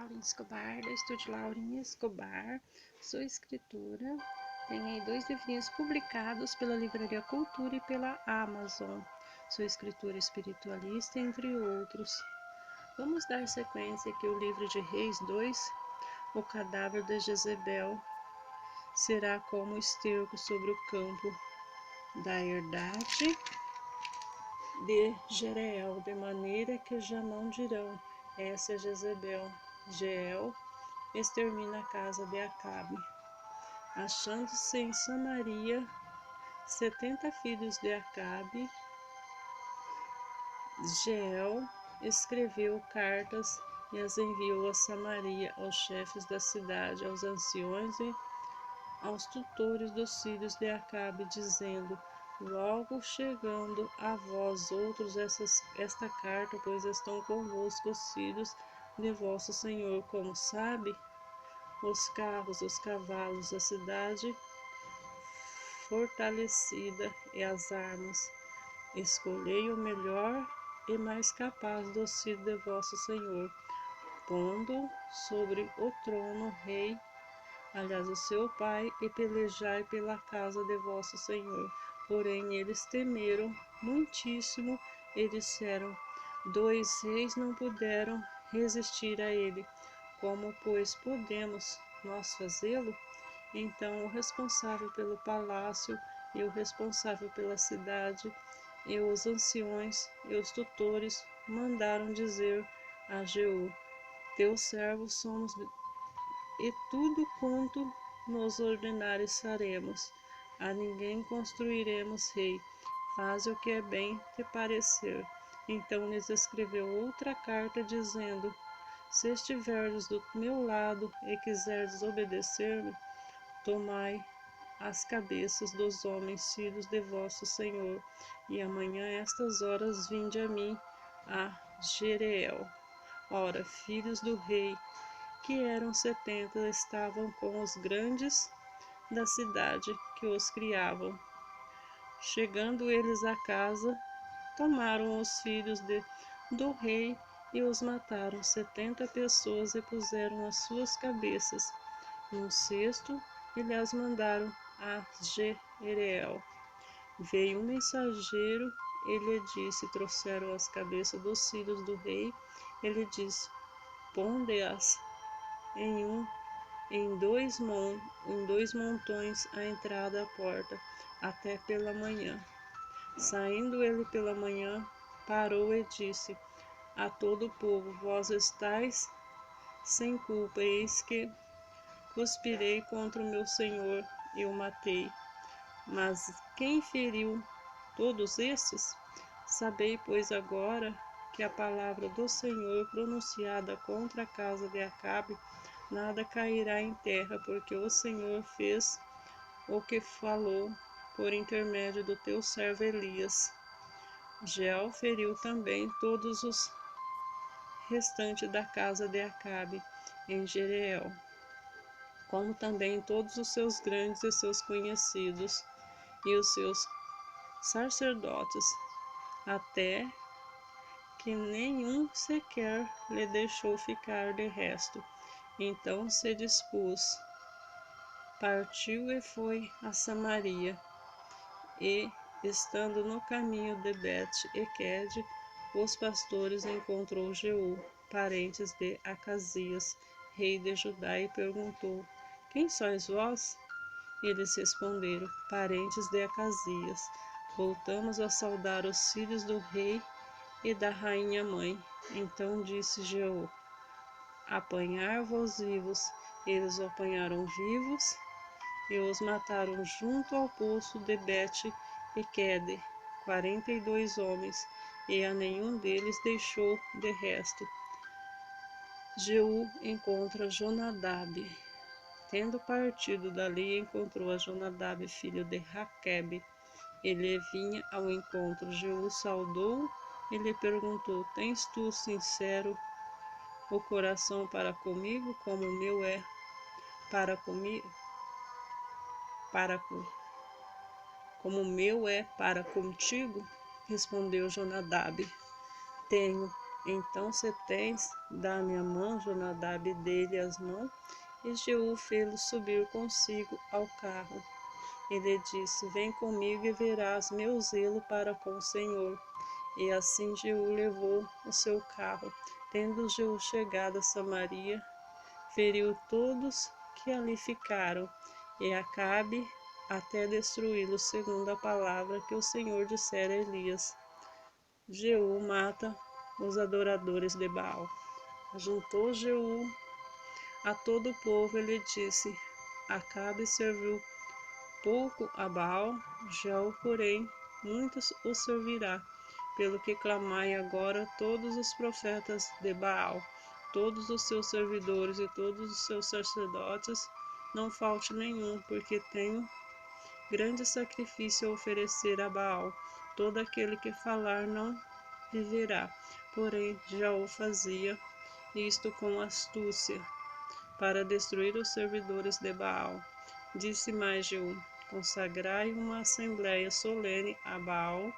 Laurinha Escobar, do estúdio Laurinha Escobar. Sou escritora, tenho aí 2 livrinhos publicados pela Livraria Cultura e pela Amazon. Sou escritora espiritualista, entre outros. Vamos dar sequência aqui ao livro de Reis 2, o cadáver de Jezebel será como esterco sobre o campo da herdade de Jereel, de maneira que já não dirão, essa é Jezebel. Jeel extermina a casa de Acabe. Achando-se em Samaria 70 filhos de Acabe, Jeel escreveu cartas e as enviou a Samaria, aos chefes da cidade, aos anciões e aos tutores dos filhos de Acabe, dizendo: logo chegando a vós outros esta carta, pois estão convosco os filhos de vosso senhor, como sabe, os carros, os cavalos, a cidade fortalecida e as armas. Escolhei o melhor e mais capaz dos filhos de vosso senhor, pondo sobre o trono rei, aliás, o seu pai, e pelejai pela casa de vosso senhor. Porém, eles temeram muitíssimo e disseram: 2 reis não puderam resistir a ele. Como, pois, podemos nós fazê-lo? Então, o responsável pelo palácio e o responsável pela cidade e os anciões e os tutores mandaram dizer a Jeú: teus servos somos, e tudo quanto nos ordenares faremos. A ninguém construiremos rei. Faze o que é bem te parecer. Então lhes escreveu outra carta, dizendo: se estiverdes do meu lado e quiserdes obedecer-me, tomai as cabeças dos homens filhos de vosso senhor, e amanhã estas horas vinde a mim a Jereel. Ora, filhos do rei, que eram 70, estavam com os grandes da cidade que os criavam. Chegando eles à casa, tomaram os filhos do rei e os mataram, 70 pessoas, e puseram as suas cabeças num cesto e lhes mandaram a Jereel. Veio um mensageiro e lhe disse: trouxeram as cabeças dos filhos do rei. Ele disse: ponde-as em dois montões à entrada da porta, até pela manhã. Saindo ele pela manhã, parou e disse a todo o povo: vós estáis sem culpa, eis que conspirei contra o meu senhor e o matei. Mas quem feriu todos estes? Sabei, pois, agora que a palavra do Senhor pronunciada contra a casa de Acabe nada cairá em terra, porque o Senhor fez o que falou por intermédio do teu servo Elias. Jeel feriu também todos os restantes da casa de Acabe em Jereel, como também todos os seus grandes e seus conhecidos e os seus sacerdotes, até que nenhum sequer lhe deixou ficar de resto. Então se dispôs, partiu e foi a Samaria, e, estando no caminho de Bet-Equede, os pastores encontrou Jeú, parentes de Acasias, rei de Judá, e perguntou: quem sois vós? Eles responderam: parentes de Acasias. Voltamos a saudar os filhos do rei e da rainha mãe. Então disse Jeú: apanhar-vos vivos. Eles o apanharam vivos e os mataram junto ao poço de Bet-Equede, 42 homens, e a nenhum deles deixou de resto. Jeú encontra Jonadab. Tendo partido dali, encontrou a Jonadab, filho de Raquebe. Ele vinha ao encontro. Jeú saudou e lhe perguntou: tens tu sincero o coração para comigo, como o meu é como o meu é para contigo? Respondeu Jonadab: tenho. Então se tens, dá-me a mão. Jonadab dele as mãos, e Jeú fê-lo subir consigo ao carro. Ele disse: Vem comigo e verás meu zelo para com o Senhor. E assim Jeú levou o seu carro. Tendo Jeú chegado a Samaria, feriu todos que ali ficaram, e Acabe até destruí-lo, segundo a palavra que o Senhor dissera a Elias. Jeú mata os adoradores de Baal. Juntou Jeú a todo o povo, ele disse: Acabe serviu pouco a Baal, Jeú, porém, muitos o servirá. Pelo que clamai agora todos os profetas de Baal, todos os seus servidores e todos os seus sacerdotes, não falte nenhum, porque tenho grande sacrifício a oferecer a Baal. Todo aquele que falar não viverá. Porém, Jeú fazia isto com astúcia, para destruir os servidores de Baal. Disse mais Jeú: Consagrai uma assembleia solene a Baal,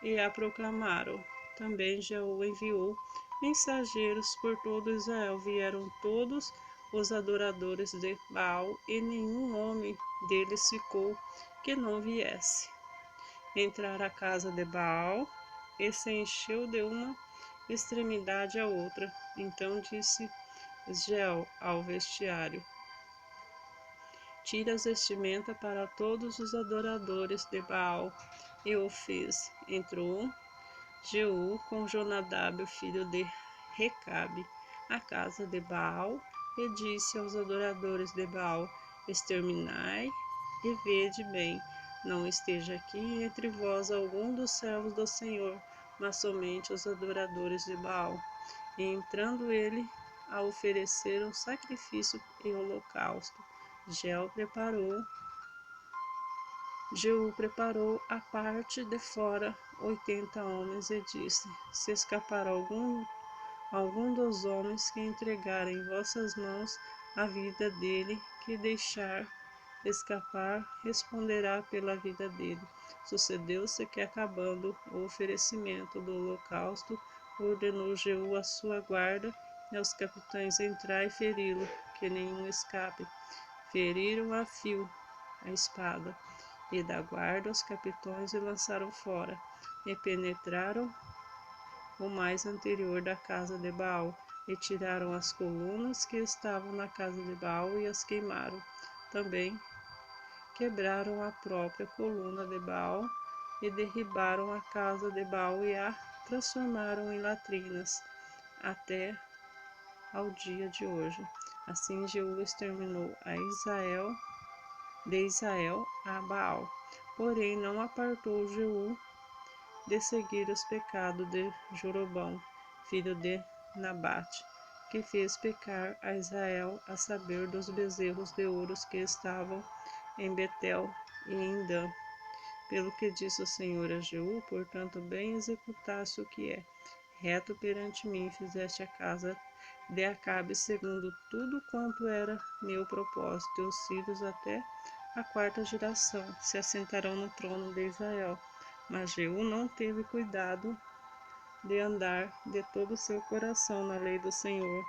e a proclamaram. Também Jeú enviou mensageiros por todo Israel. Vieram todos os adoradores de Baal, e nenhum homem deles ficou que não viesse. Entrar à casa de Baal, e se encheu de uma extremidade à outra. Então disse Jeú ao vestiário: Tira as vestimentas para todos os adoradores de Baal. E o fez. Entrou Jeú com Jonadab, filho de Recabe, à casa de Baal, e disse aos adoradores de Baal: Exterminai e vede bem, não esteja aqui entre vós algum dos servos do Senhor, mas somente os adoradores de Baal. E entrando ele a oferecer um sacrifício e holocausto, Jeú preparou a parte de fora 80 homens e disse: Se escapar algum dos homens que entregarem em vossas mãos a vida dele, que deixar escapar, responderá pela vida dele. Sucedeu-se que, acabando o oferecimento do holocausto, ordenou Jeú a sua guarda e aos capitães entrar e feri-lo, que nenhum escape. Feriram a fio a espada, e da guarda os capitães o lançaram fora, e penetraram o mais anterior da casa de Baal, e tiraram as colunas que estavam na casa de Baal e as queimaram. Também quebraram a própria coluna de Baal, e derribaram a casa de Baal e a transformaram em latrinas, até ao dia de hoje. Assim Jeú exterminou de Israel a Baal. Porém, não apartou Jeú de seguir os pecados de Jeroboão, filho de Nabate, que fez pecar a Israel, a saber, dos bezerros de ouro que estavam em Betel e em Dan. Pelo que disse o Senhor a Jeú, portanto, bem executaste o que é reto perante mim, fizeste a casa de Acabe segundo tudo quanto era meu propósito. Teus filhos até a quarta geração se assentarão no trono de Israel. Mas Jeú não teve cuidado de andar de todo o seu coração na lei do Senhor,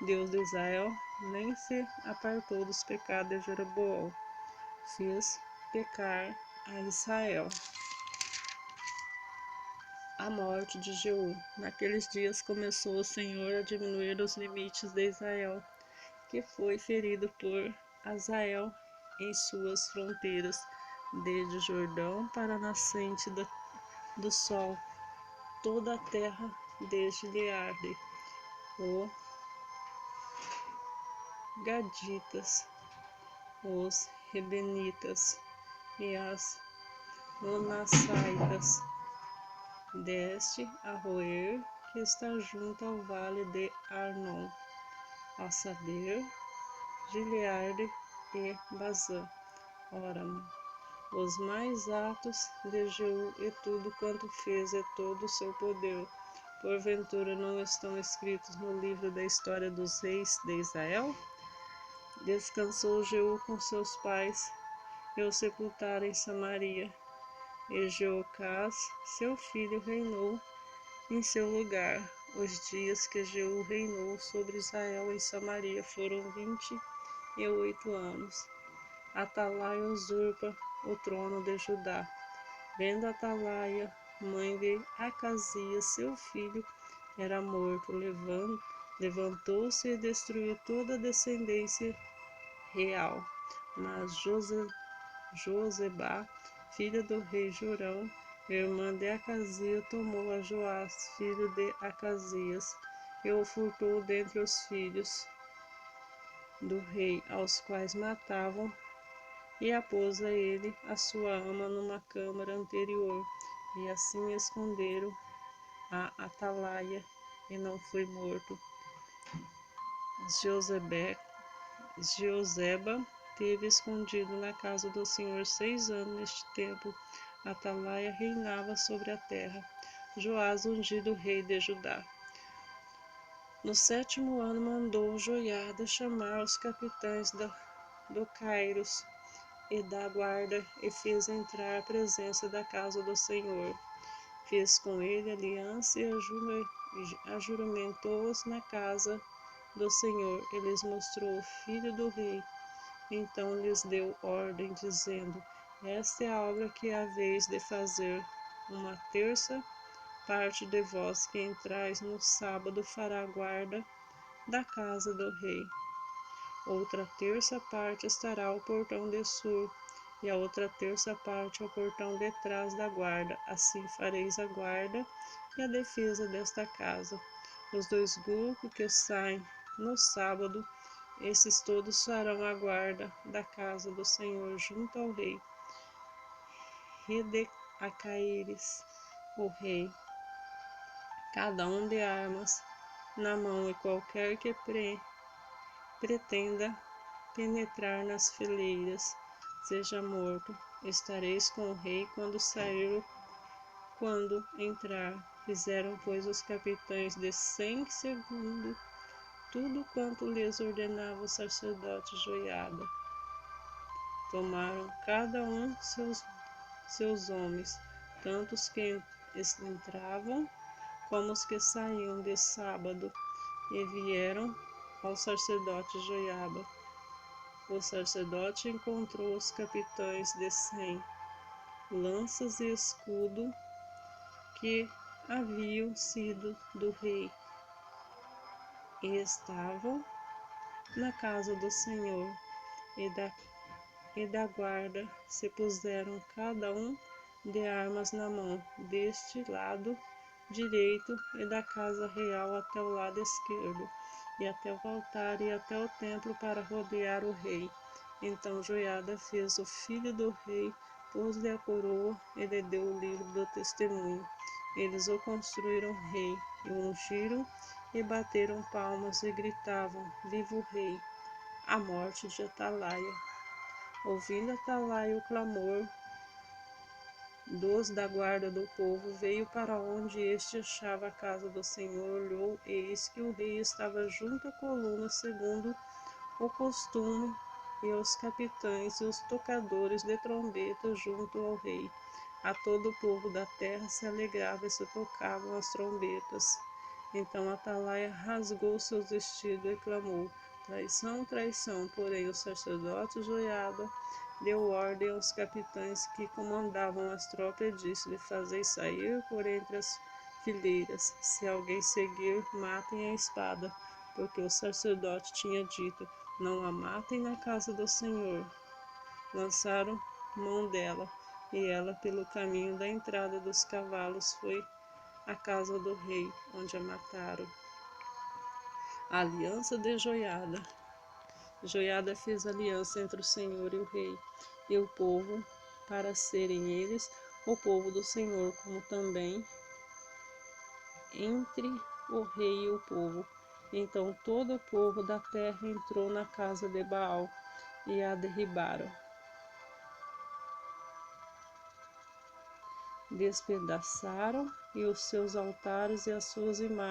Deus de Israel, nem se apartou dos pecados de Jeroboão. Fez pecar a Israel. A morte de Jeú. Naqueles dias começou o Senhor a diminuir os limites de Israel, que foi ferido por Hazael em suas fronteiras, desde Jordão para a nascente do sol, toda a terra desde Learde, os Gaditas, os Rebenitas e as Manassaitas, desce a Roer, que está junto ao vale de Arnon, a saber, Gileade e Bazã, Óramo, os mais atos de Jeú e tudo quanto fez e todo o seu poder. Porventura não estão escritos no livro da história dos reis de Israel? Descansou Jeú com seus pais e o sepultaram em Samaria, e Jeocás, seu filho, reinou em seu lugar. Os dias que Jeú reinou sobre Israel em Samaria foram 28 anos. Atalaia usurpa o trono de Judá. Vendo Atalaia, mãe de Acasias, seu filho, era morto, levantou-se e destruiu toda a descendência real. Mas Josebá, filha do rei Jorão, irmã de Acasias, tomou a Joás, filho de Acasias, e o furtou dentre os filhos do rei, aos quais matavam, e a pôs a ele, a sua ama, numa câmara anterior, e assim esconderam a Atalaia, e não foi morto. Joseba teve escondido na casa do Senhor 6 anos. Neste tempo, Atalaia reinava sobre a terra. Joás, ungido rei de Judá. No 7º ano, mandou Joiada chamar os capitães do Cairos e da guarda, e fez entrar à presença da casa do Senhor. Fez com ele aliança e ajuramentou-os na casa do Senhor. E lhes mostrou o filho do rei. Então lhes deu ordem, dizendo: esta é a obra que haveis de fazer. Uma terça parte de vós que entrais no sábado fará guarda da casa do rei. Outra terça parte estará ao portão de sul, e a outra terça parte ao portão de trás da guarda. Assim fareis a guarda e a defesa desta casa. Os 2 grupos que saem no sábado, esses todos farão a guarda da casa do Senhor junto ao rei Redecaíris, o rei, cada um de armas na mão, e qualquer que pretenda penetrar nas fileiras seja morto. Estareis com o rei quando sair, quando entrar. Fizeram, pois, os capitães de 100 segundo tudo quanto lhes ordenava o sacerdote Joiada. Tomaram cada um seus homens, tanto os que entravam como os que saíam de sábado, e vieram ao sacerdote Joiada. O sacerdote encontrou os capitães de 100, lanças e escudo, que haviam sido do rei, e estavam na casa do Senhor, e da guarda se puseram cada um de armas na mão, deste lado direito e da casa real até o lado esquerdo, e até o altar e até o templo, para rodear o rei. Então Joiada fez o filho do rei, pôs-lhe a coroa e lhe deu o livro do testemunho. Eles o construíram rei, e o ungiram, e bateram palmas e gritavam: viva o rei! A morte de Atalaia. Ouvindo Atalaia o clamor dos da guarda do povo, veio para onde este achava a casa do Senhor, olhou, e eis que o rei estava junto à coluna, segundo o costume, e os capitães e os tocadores de trombeta junto ao rei. A todo o povo da terra se alegrava e se tocavam as trombetas. Então Atalaia rasgou seus vestidos e clamou: traição, traição! Porém o sacerdote Joiada deu ordem aos capitães que comandavam as tropas e disse-lhe: fazei sair por entre as fileiras. Se alguém seguir, matem a espada, porque o sacerdote tinha dito: não a matem na casa do Senhor. Lançaram mão dela, e ela, pelo caminho da entrada dos cavalos, foi à casa do rei, onde a mataram. A aliança de Joiada. Joiada fez aliança entre o Senhor e o rei, e o povo, para serem eles o povo do Senhor, como também entre o rei e o povo. Então todo o povo da terra entrou na casa de Baal, e a derribaram. Despedaçaram e os seus altares e as suas imagens